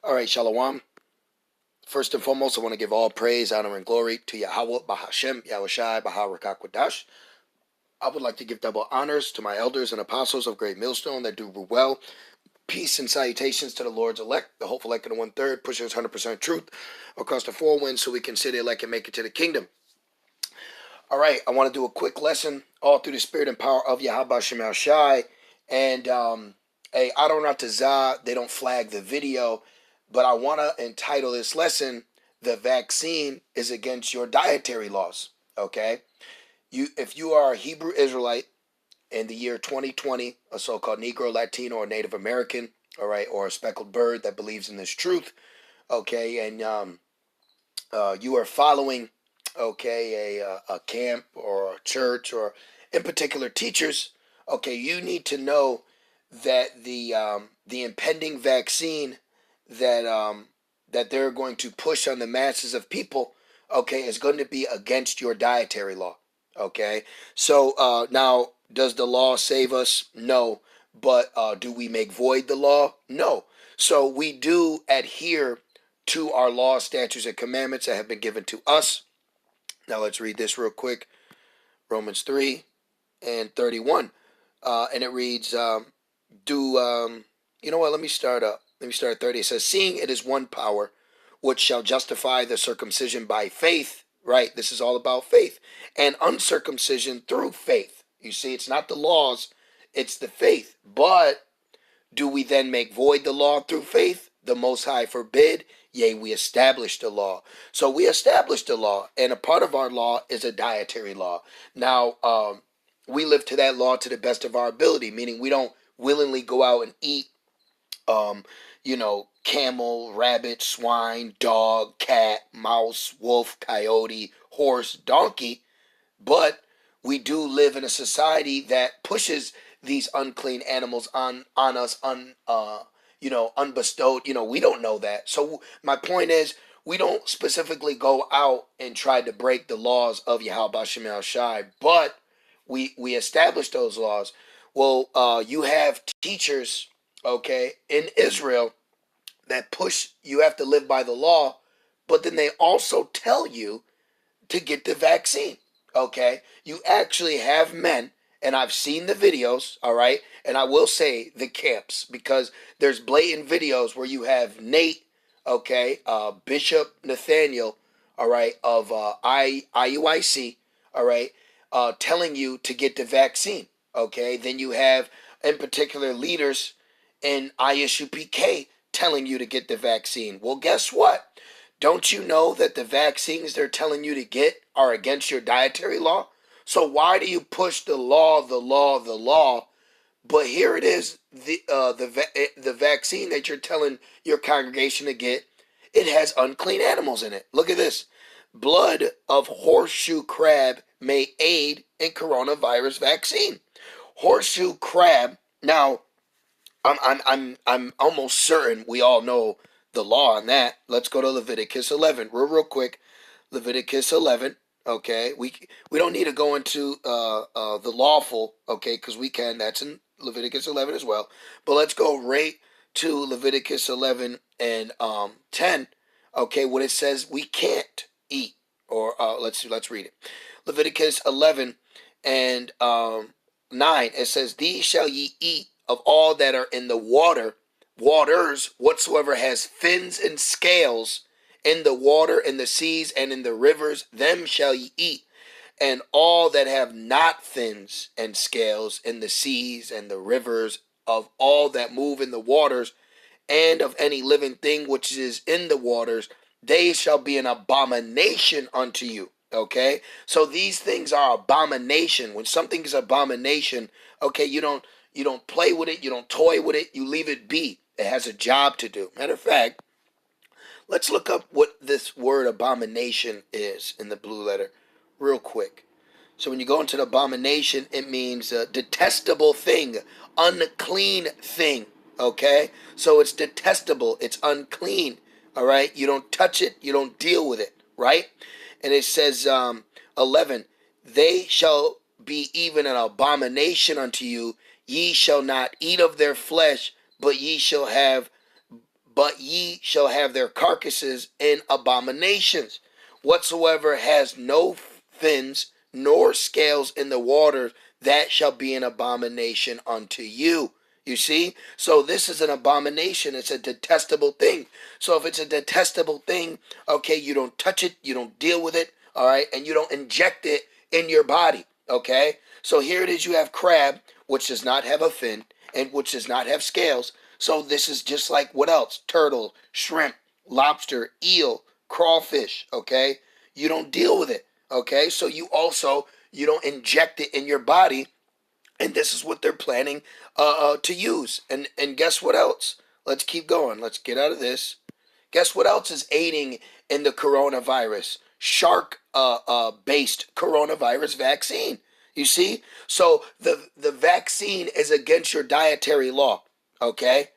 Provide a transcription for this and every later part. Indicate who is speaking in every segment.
Speaker 1: All right, Shalom. First and foremost, I want to give all praise, honor, and glory to Yahweh, Bahashem, Yahushai, Baharakakwadah. I would like to give double honors to my elders and apostles of Great Millstone that do well. Peace and salutations to the Lord's elect, the hopeful elect of the 1/3, pushers 100% truth across the four winds so we can sit elect and make it to the kingdom. All right, I want to do a quick lesson all through the spirit and power of Yahweh Shem Shai. And hey, I don't know to Zah, they don't flag the video, but I want to entitle this lesson, "The Vaccine is Against Your Dietary Laws." Okay? If you are a Hebrew Israelite in the year 2020, a so-called Negro, Latino, or Native American, all right, or a speckled bird that believes in this truth, okay, and you are following, okay, a camp or a church or in particular teachers, okay, you need to know that the impending vaccine that they're going to push on the masses of people, okay, is going to be against your dietary law. Okay, so now, does the law save us? No. But do we make void the law? No. So we do adhere to our law, statutes, and commandments that have been given to us. Now let's read this real quick. Romans 3 and 31. And it reads, you know what, let me start at 30. It says, seeing it is one power, which shall justify the circumcision by faith. Right, this is all about faith, and uncircumcision through faith. You see, it's not the laws, it's the faith. But do we then make void the law through faith? The Most High forbid. Yea, we establish the law. So we establish the law, and a part of our law is a dietary law. Now, we live to that law to the best of our ability, meaning we don't willingly go out and eat, camel, rabbit, swine, dog, cat, mouse, wolf, coyote, horse, donkey. But we do live in a society that pushes these unclean animals on us, unbestowed. We don't know that. So my point is, we don't specifically go out and try to break the laws of Yahweh Shem Shai, but we establish those laws. Well, you have teachers, okay, in Israel that push you have to live by the law, but then they also tell you to get the vaccine, okay? You actually have men, and I've seen the videos, all right? And I will say the camps, because there's blatant videos where you have Nate, okay, Bishop Nathaniel, all right, of IUIC, all right, telling you to get the vaccine, okay? Then you have, in particular, leaders in ISUPK telling you to get the vaccine. Well, guess what? Don't you know that the vaccines they're telling you to get are against your dietary law? So why do you push the law, But here it is, the vaccine that you're telling your congregation to get, it has unclean animals in it. Look at this. Blood of horseshoe crab may aid in coronavirus vaccine. Horseshoe crab. Now, I'm almost certain we all know the law on that. Let's go to Leviticus 11 real quick. Leviticus 11. Okay, we don't need to go into the lawful, okay, because we can. That's in Leviticus 11 as well. But let's go right to Leviticus 11 and 10. Okay, when it says we can't eat, or let's read it. Leviticus 11 and 9. It says, "These shall ye eat of all that are in the waters, whatsoever has fins and scales in the water, in the seas, and in the rivers, them shall ye eat. And all that have not fins and scales in the seas and the rivers, of all that move in the waters, and of any living thing which is in the waters, they shall be an abomination unto you." Okay, so these things are abomination. When something is abomination, okay, you don't play with it, you don't toy with it, you leave it be. It has a job to do. Matter of fact, let's look up what this word abomination is in the blue letter real quick. So when you go into the abomination, it means a detestable thing, unclean thing, okay? So it's detestable, it's unclean, all right? You don't touch it, you don't deal with it, right? And it says, 11, "They shall be even an abomination unto you. Ye shall not eat of their flesh, but ye shall have but ye shall have their carcasses in abominations. Whatsoever has no fins nor scales in the water, that shall be an abomination unto you. You see? So this is an abomination. It's a detestable thing. So if it's a detestable thing, okay, you don't touch it, you don't deal with it, all right, and you don't inject it in your body, okay? So here it is, you have crab, which does not have a fin and which does not have scales. So this is just like what else? Turtle, shrimp, lobster, eel, crawfish, okay? You don't deal with it, okay? So you don't inject it in your body, and this is what they're planning to use. And guess what else? Let's keep going. Let's get out of this. Guess what else is aiding in the coronavirus? Shark based coronavirus vaccine. You see? So the vaccine is against your dietary law. Okay?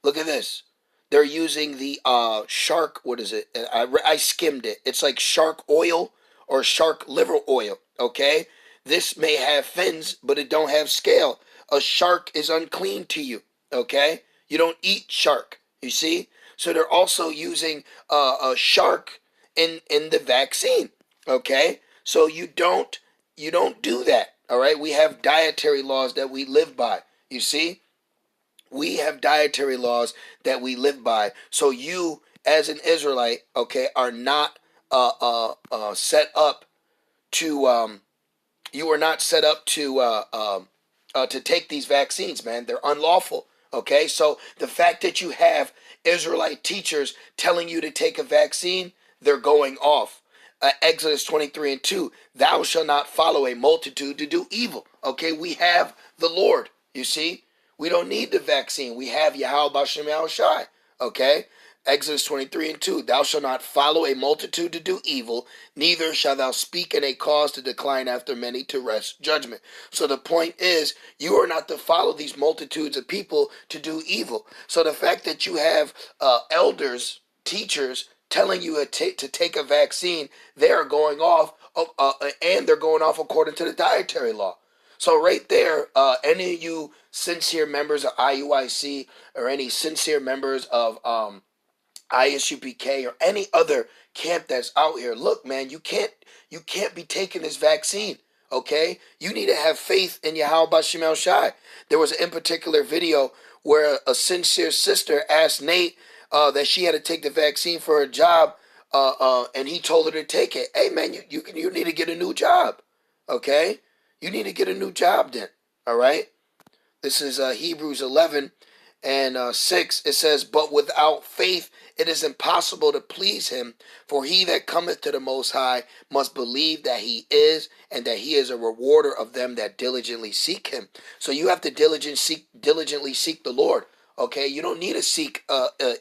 Speaker 1: Look at this. They're using the shark, what is it? I skimmed it. It's like shark oil or shark liver oil. Okay? This may have fins, but it don't have scale. A shark is unclean to you. Okay? You don't eat shark. You see? So they're also using a shark in the vaccine. Okay? So you don't do that. All right? We have dietary laws that we live by. You see? We have dietary laws that we live by. So you, as an Israelite, okay, are not set up to you are not set up to take these vaccines, man. They're unlawful. Okay, so the fact that you have Israelite teachers telling you to take a vaccine, they're going off. Exodus 23:2, thou shalt not follow a multitude to do evil. Okay, we have the Lord, you see. We don't need the vaccine. We have Yahweh Bashem Yahushai. Okay, Exodus 23:2, thou shalt not follow a multitude to do evil, neither shalt thou speak in a cause to decline after many to wrest judgment. So the point is, you are not to follow these multitudes of people to do evil. So the fact that you have elders, teachers, telling you to take a vaccine, they are going off, and they're going off according to the dietary law. So right there, any of you sincere members of IUIC or any sincere members of ISUPK or any other camp that's out here, look, man, you can't be taking this vaccine. Okay, you need to have faith in Yahweh Bashem El Shai. There was in particular video where a sincere sister asked Nate that she had to take the vaccine for her job, and he told her to take it. Hey, man, you need to get a new job. Okay, you need to get a new job then. All right. This is Hebrews 11 and 6. It says, but without faith it is impossible to please him, for he that cometh to the Most High must believe that he is, and that he is a rewarder of them that diligently seek him. So you have to diligently seek the Lord. Okay, you don't need to seek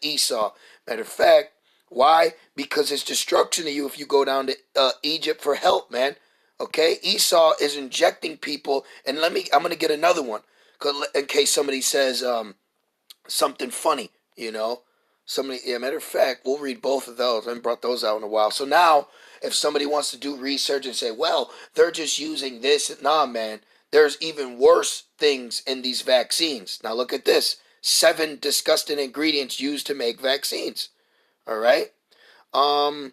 Speaker 1: Esau. Matter of fact, why? Because it's destruction to you if you go down to Egypt for help, man. Okay, Esau is injecting people, and I'm going to get another one, in case somebody says something funny, you know. Matter of fact, we'll read both of those. I haven't brought those out in a while. So now, if somebody wants to do research and say, well, they're just using this. Nah, man, there's even worse things in these vaccines. Now look at this. 7 disgusting ingredients used to make vaccines. All right. I'm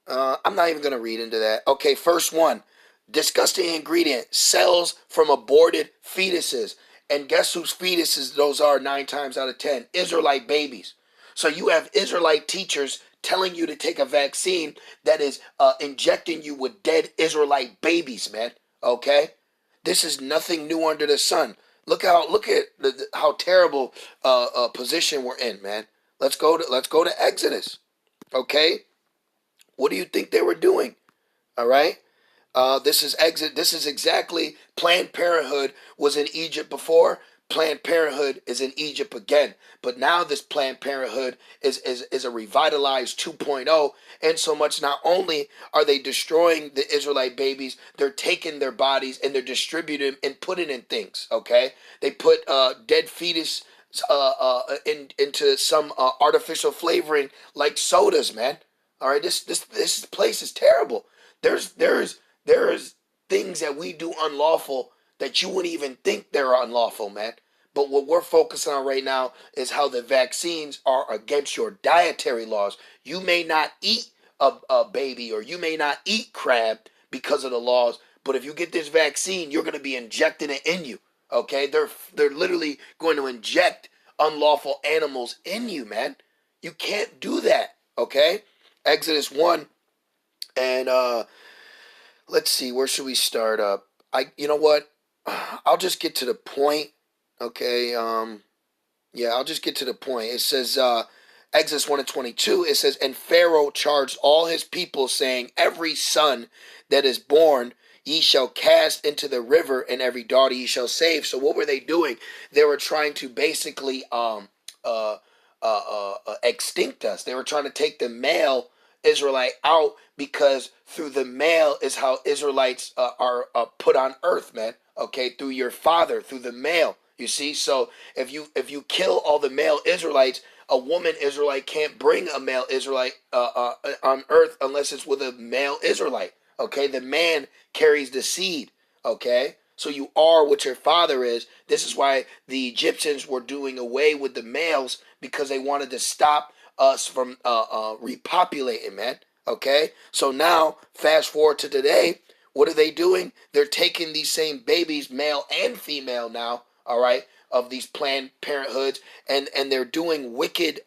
Speaker 1: not even going to read into that. Okay, first one. Disgusting ingredient, cells from aborted fetuses. And guess whose fetuses those are 9 times out of 10? Israelite babies. So you have Israelite teachers telling you to take a vaccine that is injecting you with dead Israelite babies, man. Okay? This is nothing new under the sun. Look at how terrible position we're in, man. Let's go to Exodus. Okay? What do you think they were doing? All right? This is exactly Planned Parenthood was in Egypt before. Planned Parenthood is in Egypt again. But now this Planned Parenthood is a revitalized 2.0. And so much, not only are they destroying the Israelite babies, they're taking their bodies and they're distributing and putting in things. Okay, they put dead fetus into some artificial flavoring like sodas, man. All right, this place is terrible. There's things that we do unlawful that you wouldn't even think they're unlawful, man. But what we're focusing on right now is how the vaccines are against your dietary laws. You may not eat a baby, or you may not eat crab because of the laws, but if you get this vaccine, you're going to be injecting it in you. Okay, they're literally going to inject unlawful animals in you, man. You can't do that. Okay, Exodus 1, and let's see, where should we start up? You know what? I'll just get to the point. Okay, yeah, I'll just get to the point. It says, Exodus 1 and 22, it says, and Pharaoh charged all his people, saying, every son that is born ye shall cast into the river, and every daughter ye shall save. So what were they doing? They were trying to basically extinct us. They were trying to take the male Israelite out, because through the male is how Israelites are put on earth, man. Okay, through your father, through the male. You see, so if you kill all the male Israelites, a woman Israelite can't bring a male Israelite on earth unless it's with a male Israelite. Okay, the man carries the seed. Okay, so you are what your father is. This is why the Egyptians were doing away with the males, because they wanted to stop us from repopulating, man. Okay, so now fast forward to today. What are they doing? They're taking these same babies, male and female now, all right, of these Planned Parenthoods, and they're doing wicked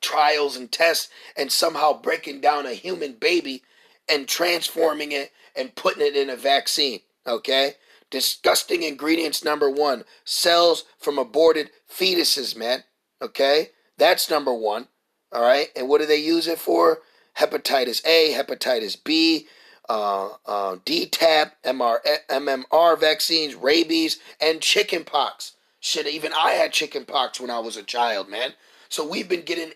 Speaker 1: trials and tests, and somehow breaking down a human baby and transforming it and putting it in a vaccine, okay? Disgusting ingredients number 1, cells from aborted fetuses, man, okay? That's number 1, all right? And what do they use it for? Hepatitis A, hepatitis B, DTaP, MMR vaccines, rabies, and chicken pox. Shit, even I had chicken pox when I was a child, man. So we've been getting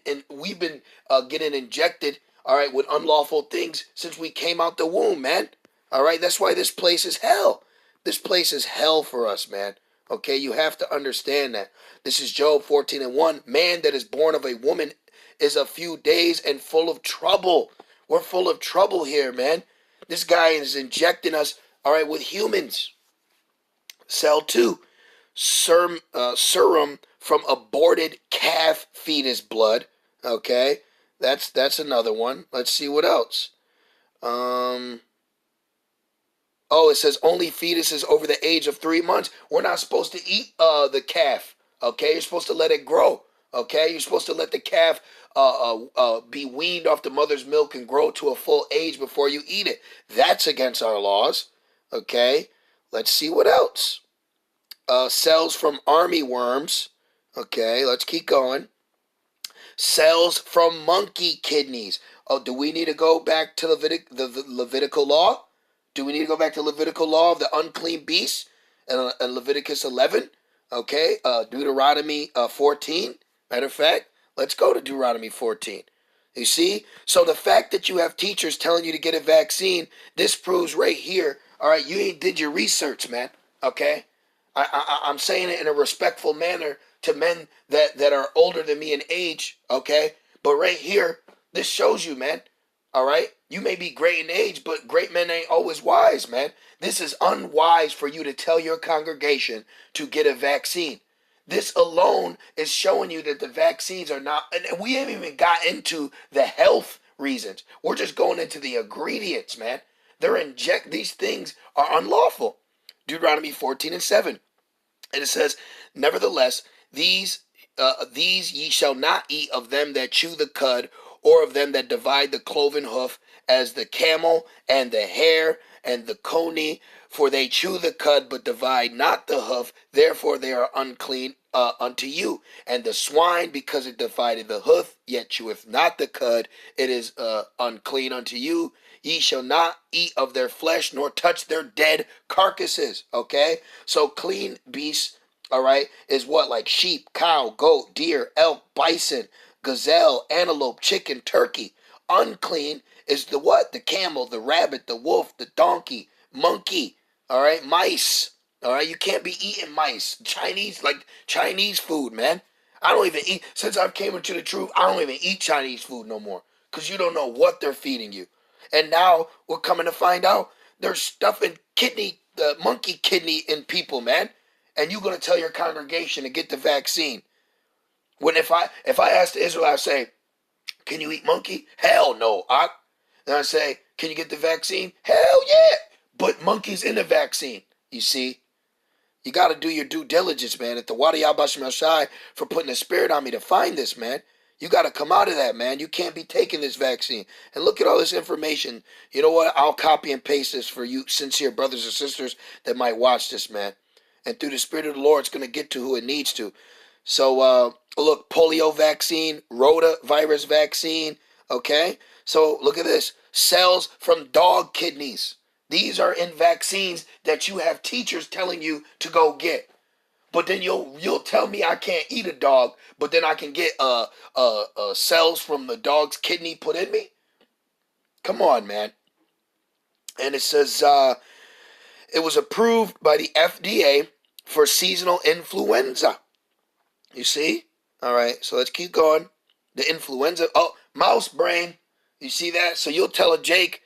Speaker 1: injected, all right, with unlawful things since we came out the womb, man. All right, that's why this place is hell. This place is hell for us, man. Okay, you have to understand that. This is Job 14 and 1. Man that is born of a woman is a few days and full of trouble. We're full of trouble here, man. This guy is injecting us, all right, with humans. Cell 2, serum from aborted calf fetus blood. Okay, that's another one. Let's see what else. Oh, it says only fetuses over the age of 3 months. We're not supposed to eat the calf. Okay, you're supposed to let it grow. Okay, you're supposed to let the calf be weaned off the mother's milk and grow to a full age before you eat it. That's against our laws. Okay, let's see what else. Cells from army worms. Okay, let's keep going. Cells from monkey kidneys. Oh, do we need to go back to the Levitical law? Do we need to go back to Levitical law of the unclean beasts and Leviticus 11? Okay, Deuteronomy 14. Matter of fact, let's go to Deuteronomy 14. You see? So the fact that you have teachers telling you to get a vaccine, this proves right here, all right, you ain't did your research, man. Okay? I'm saying it in a respectful manner to men that are older than me in age, okay? But right here, this shows you, man. All right? You may be great in age, but great men ain't always wise, man. This is unwise for you to tell your congregation to get a vaccine. This alone is showing you that the vaccines are not, and we haven't even got into the health reasons. We're just going into the ingredients, man. These things are unlawful. Deuteronomy 14 and 7. And it says, nevertheless, these ye shall not eat of them that chew the cud, or of them that divide the cloven hoof, as the camel and the hare and the coney, for they chew the cud, but divide not the hoof, therefore they are unclean unto you. And the swine, because it divided the hoof, yet cheweth not the cud, it is unclean unto you. Ye shall not eat of their flesh, nor touch their dead carcasses. Okay? So clean beasts, all right, is what? Like sheep, cow, goat, deer, elk, bison, gazelle, antelope, chicken, turkey. Unclean is the what? The camel, the rabbit, the wolf, the donkey, monkey, all right, mice. All right, you can't be eating mice. Chinese food, man. I don't even eat, since I've came into the truth, I don't even eat Chinese food no more, because you don't know what they're feeding you. And now we're coming to find out they're stuffing the monkey kidney in people, man. and you're going to tell your congregation to get the vaccine. When if I ask the Israelites, say, can you eat monkey? Hell no. Then I say, can you get the vaccine? Hell yeah. But monkey's in the vaccine. You see? You got to do your due diligence, man. At the Wadi Al-Bashim Al-Shai for putting the spirit on me to find this, man. You got to come out of that, man. You can't be taking this vaccine. And look at all this information. You know what? I'll copy and paste this for you sincere brothers and sisters that might watch this, man. And through the Spirit of the Lord, it's going to get to who it needs to. So, look, polio vaccine, rotavirus vaccine, okay? So, look at this. Cells from dog kidneys. These are in vaccines that you have teachers telling you to go get. But then you'll tell me I can't eat a dog, but then I can get cells from the dog's kidney put in me? Come on, man. And it says it was approved by the FDA for seasonal influenza. You see? All right, so let's keep going. The influenza. Oh, mouse brain. You see that? So you'll tell a Jake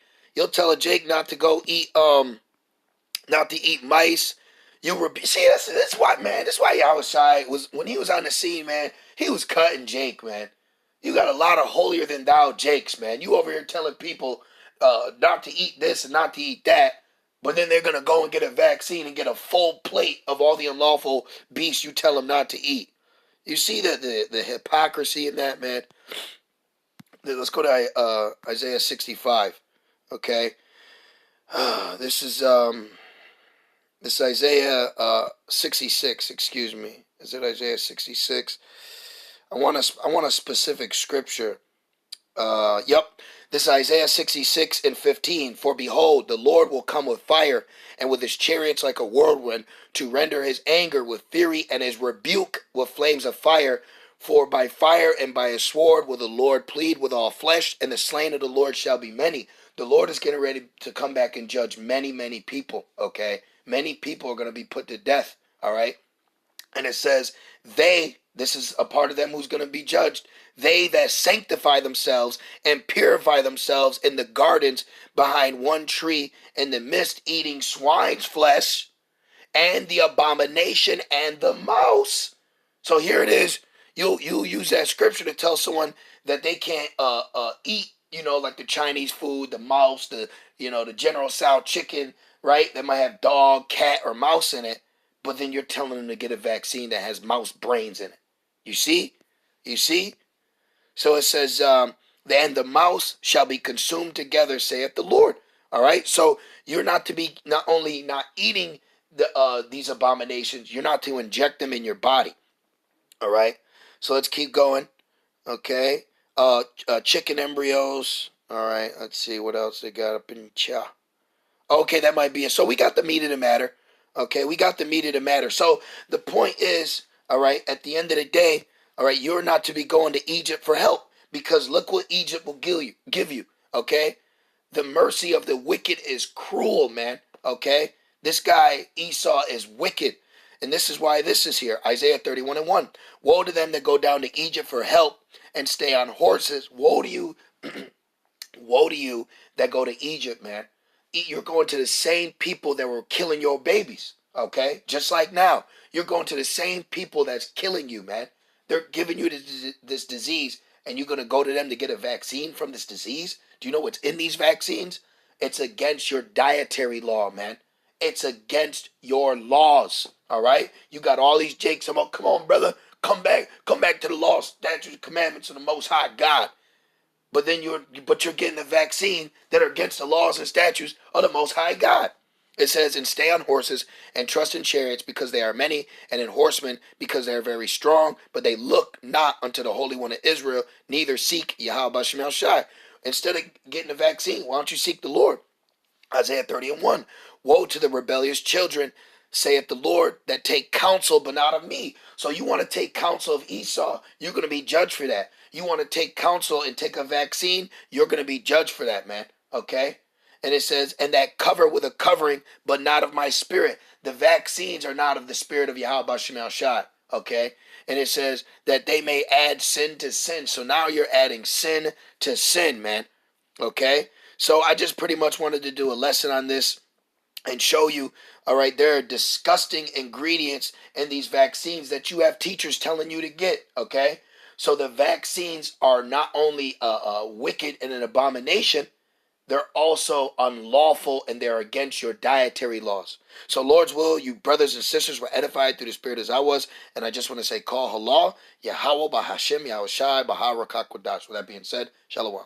Speaker 1: not to go eat not to eat mice. See, that's why, man. That's why Yahushua was, when he was on the scene, man, he was cutting Jake, man. You got a lot of holier than thou Jakes, man. You over here telling people not to eat this and not to eat that, but then they're gonna go and get a vaccine and get a full plate of all the unlawful beasts you tell them not to eat. You see the hypocrisy in that, man. Let's go to Isaiah 65. Okay, this is Isaiah 66. Excuse me. Is it Isaiah 66? I want a specific scripture. Yep. This is Isaiah 66 and 15. For behold, the Lord will come with fire, and with his chariots like a whirlwind, to render his anger with fury, and his rebuke with flames of fire. For by fire and by his sword will the Lord plead with all flesh, and the slain of the Lord shall be many. The Lord is getting ready to come back and judge many, many people, okay? Many people are going to be put to death, all right? And it says, this is a part of them who's going to be judged. They that sanctify themselves and purify themselves in the gardens behind one tree, in the midst eating swine's flesh, and the abomination and the mouse. So here it is. You'll use that scripture to tell someone that they can't eat, like the Chinese food, the mouse, the General Tso chicken, right? That might have dog, cat, or mouse in it. But then you're telling them to get a vaccine that has mouse brains in it. You see? So it says, and the mouse shall be consumed together, saith the Lord. All right? So you're not to be not only not eating these abominations, you're not to inject them in your body. All right? So let's keep going. Okay? Chicken embryos. All right, let's see what else they got up in cha. Okay, that might be it. So we got the meat of the matter. Okay, we got the meat of the matter. So the point is, all right, at the end of the day, all right, you're not to be going to Egypt for help, because look what Egypt will give you. Okay? The mercy of the wicked is cruel, man. Okay? This guy, Esau, is wicked. And this is why this is here. Isaiah 31 and 1. Woe to them that go down to Egypt for help and stay on horses. Woe to you. Woe to you that go to Egypt, man. You're going to the same people that were killing your babies. Okay? Just like now. You're going to the same people that's killing you, man. They're giving you this disease, and you're going to go to them to get a vaccine from this disease? Do you know what's in these vaccines? It's against your dietary law, man. It's against your laws. All right? You got all these jakes about, come on, brother, come back to the law, statutes, commandments of the Most High God. But then you're getting a vaccine that are against the laws and statutes of the Most High God. It says, and stay on horses and trust in chariots because they are many, and in horsemen because they are very strong, but they look not unto the Holy One of Israel, neither seek Yahweh Shemel Shai. Instead of getting a vaccine, why don't you seek the Lord? Isaiah 30 and 1. Woe to the rebellious children, saith the Lord, that take counsel, but not of me. So you want to take counsel of Esau, you're going to be judged for that. You want to take counsel and take a vaccine, you're going to be judged for that, man. Okay? And it says, and that cover with a covering, but not of my spirit. The vaccines are not of the spirit of Yahweh Shemel Shai. Okay? And it says that they may add sin to sin. So now you're adding sin to sin, man. Okay? So I just pretty much wanted to do a lesson on this and show you, All right, there are disgusting ingredients in these vaccines that you have teachers telling you to get. Okay, so the vaccines are not only wicked and an abomination, they're also unlawful and they're against your dietary laws. So, Lord's will, you brothers and sisters were edified through the Spirit as I was. And I just want to say, call halal, Yahweh, Bahashem, Yahushai, Baharakakwadash. With that being said, Shalom.